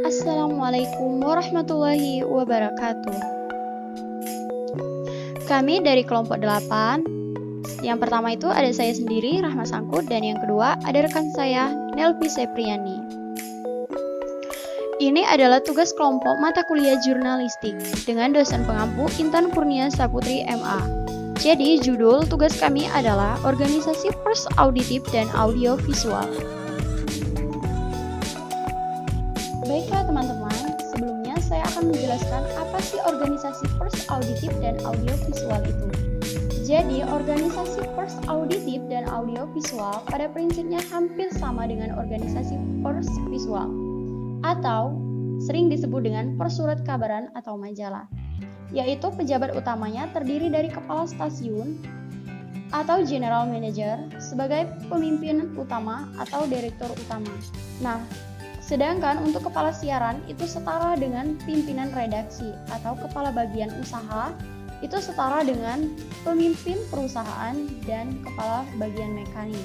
Assalamualaikum warahmatullahi wabarakatuh. Kami dari kelompok 8. Yang pertama itu ada saya sendiri, Rahma Sangkut, dan yang kedua ada rekan saya, Nelvi Sepriani. Ini adalah tugas kelompok mata kuliah jurnalistik dengan dosen pengampu Intan Kurnia Saputri MA. Jadi judul tugas kami adalah organisasi pers auditif dan audio visual. Baiklah teman-teman, sebelumnya saya akan menjelaskan apa sih organisasi pers auditif dan audio visual itu. Jadi, organisasi pers auditif dan audio visual pada prinsipnya hampir sama dengan organisasi pers visual, atau sering disebut dengan persurat kabaran atau majalah, yaitu pejabat utamanya terdiri dari kepala stasiun atau general manager sebagai pemimpin utama atau direktur utama. Nah, sedangkan untuk kepala siaran itu setara dengan pimpinan redaksi atau kepala bagian usaha itu setara dengan pemimpin perusahaan dan kepala bagian mekanik.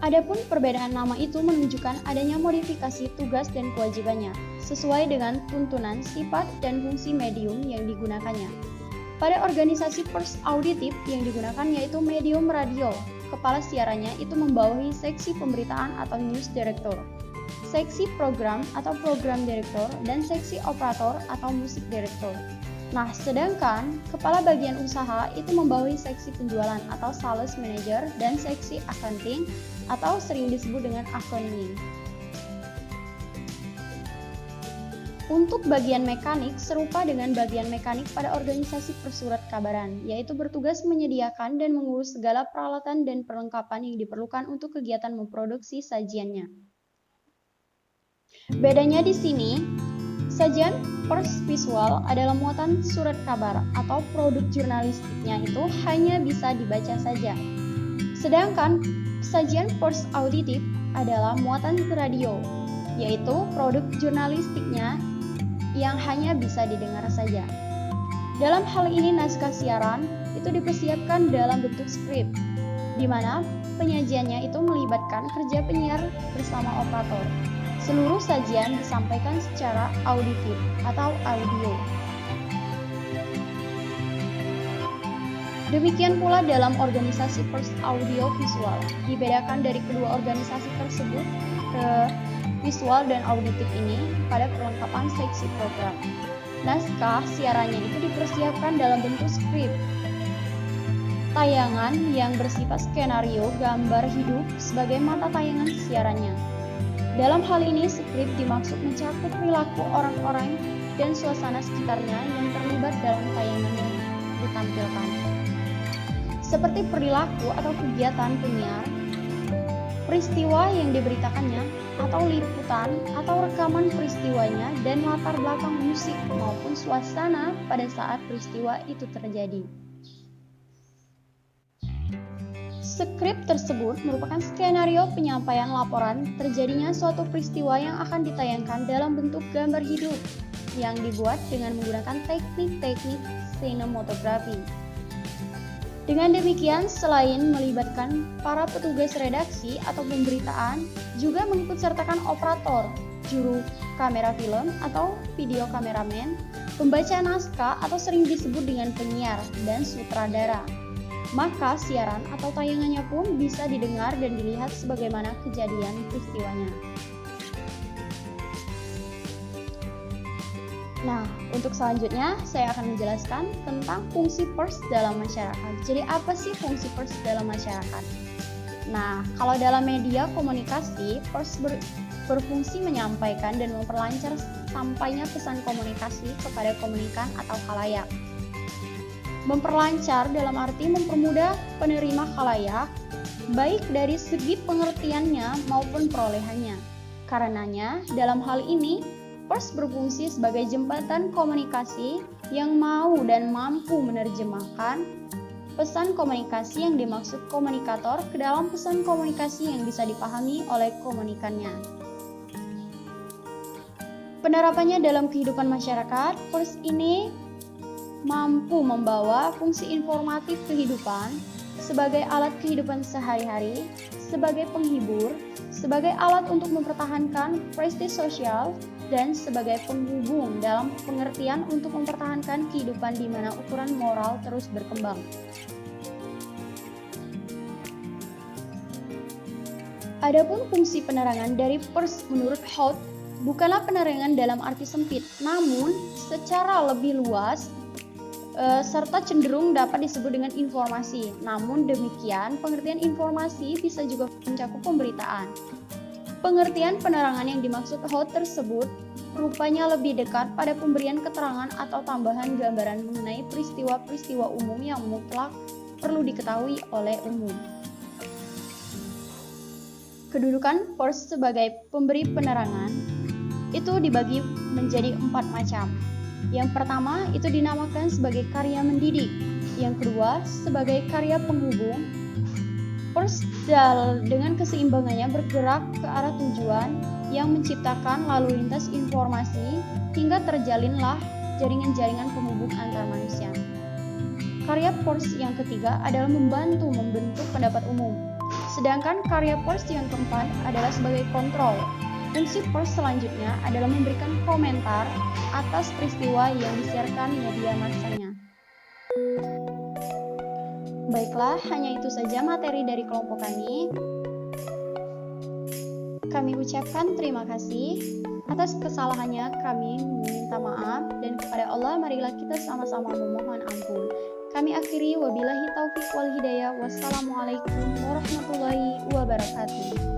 Adapun perbedaan nama itu menunjukkan adanya modifikasi tugas dan kewajibannya sesuai dengan tuntunan, sifat, dan fungsi medium yang digunakannya. Pada organisasi pers auditif yang digunakan yaitu medium radio. Kepala siarannya itu membawahi seksi pemberitaan atau news director, seksi program atau program director, dan seksi operator atau musik director. Nah, sedangkan kepala bagian usaha itu membawahi seksi penjualan atau sales manager dan seksi accounting atau sering disebut dengan accounting. Untuk bagian mekanik serupa dengan bagian mekanik pada organisasi persurat kabaran, yaitu bertugas menyediakan dan mengurus segala peralatan dan perlengkapan yang diperlukan untuk kegiatan memproduksi sajiannya. Bedanya di sini, sajian pers visual adalah muatan surat kabar atau produk jurnalistiknya itu hanya bisa dibaca saja. Sedangkan sajian pers auditif adalah muatan radio, yaitu produk jurnalistiknya yang hanya bisa didengar saja. Dalam hal ini naskah siaran itu dipersiapkan dalam bentuk skrip, di mana penyajiannya itu melibatkan kerja penyiar bersama operator. Seluruh sajian disampaikan secara auditif atau audio. Demikian pula dalam organisasi pers audio visual, dibedakan dari kedua organisasi tersebut ke visual dan auditif ini pada perlengkapan seksi program. Naskah siarannya itu dipersiapkan dalam bentuk skrip, tayangan yang bersifat skenario gambar hidup sebagai mata tayangan siarannya. Dalam hal ini, skrip dimaksud mencakup perilaku orang-orang dan suasana sekitarnya yang terlibat dalam tayangan yang ditampilkan, seperti perilaku atau kegiatan penyiar, peristiwa yang diberitakannya, atau liputan atau rekaman peristiwanya, dan latar belakang musik maupun suasana pada saat peristiwa itu terjadi. Skrip tersebut merupakan skenario penyampaian laporan terjadinya suatu peristiwa yang akan ditayangkan dalam bentuk gambar hidup yang dibuat dengan menggunakan teknik-teknik sinematografi. Dengan demikian, selain melibatkan para petugas redaksi atau pemberitaan, juga mengikutsertakan operator, juru kamera film atau video kameramen, pembaca naskah atau sering disebut dengan penyiar, dan sutradara. Maka siaran atau tayangannya pun bisa didengar dan dilihat sebagaimana kejadian peristiwanya. Nah, untuk selanjutnya saya akan menjelaskan tentang fungsi pers dalam masyarakat. Jadi apa sih fungsi pers dalam masyarakat? Nah, kalau dalam media komunikasi, pers berfungsi menyampaikan dan memperlancar sampainya pesan komunikasi kepada komunikan atau khalayak. Memperlancar dalam arti mempermudah penerima khalayak, baik dari segi pengertiannya maupun perolehannya. Karenanya, dalam hal ini, pers berfungsi sebagai jembatan komunikasi yang mau dan mampu menerjemahkan pesan komunikasi yang dimaksud komunikator ke dalam pesan komunikasi yang bisa dipahami oleh komunikannya. Penerapannya dalam kehidupan masyarakat, pers ini mampu membawa fungsi informatif kehidupan sebagai alat kehidupan sehari-hari, sebagai penghibur, sebagai alat untuk mempertahankan prestis sosial, dan sebagai penghubung dalam pengertian untuk mempertahankan kehidupan di mana ukuran moral terus berkembang. Adapun fungsi penerangan dari pers menurut Hout bukanlah penerangan dalam arti sempit, namun secara lebih luas serta cenderung dapat disebut dengan informasi. Namun demikian, pengertian informasi bisa juga mencakup pemberitaan. Pengertian penerangan yang dimaksud Hout tersebut rupanya lebih dekat pada pemberian keterangan atau tambahan gambaran mengenai peristiwa-peristiwa umum yang mutlak perlu diketahui oleh umum. Kedudukan pers sebagai pemberi penerangan itu dibagi menjadi 4 macam. Yang pertama itu dinamakan sebagai karya mendidik. Yang kedua sebagai karya penghubung. Pers dengan keseimbangannya bergerak ke arah tujuan yang menciptakan lalu lintas informasi hingga terjalinlah jaringan-jaringan penghubung antar manusia. Karya pers yang ketiga adalah membantu membentuk pendapat umum. Sedangkan karya pers yang keempat adalah sebagai kontrol. Fungsi pers selanjutnya adalah memberikan komentar atas peristiwa yang disiarkan media massanya. Baiklah, hanya itu saja materi dari kelompok kami. Kami ucapkan terima kasih. Atas kesalahannya kami meminta maaf, dan kepada Allah marilah kita sama-sama memohon ampun. Kami akhiri wabillahi taufiq wal hidayah. Wassalamualaikum warahmatullahi wabarakatuh.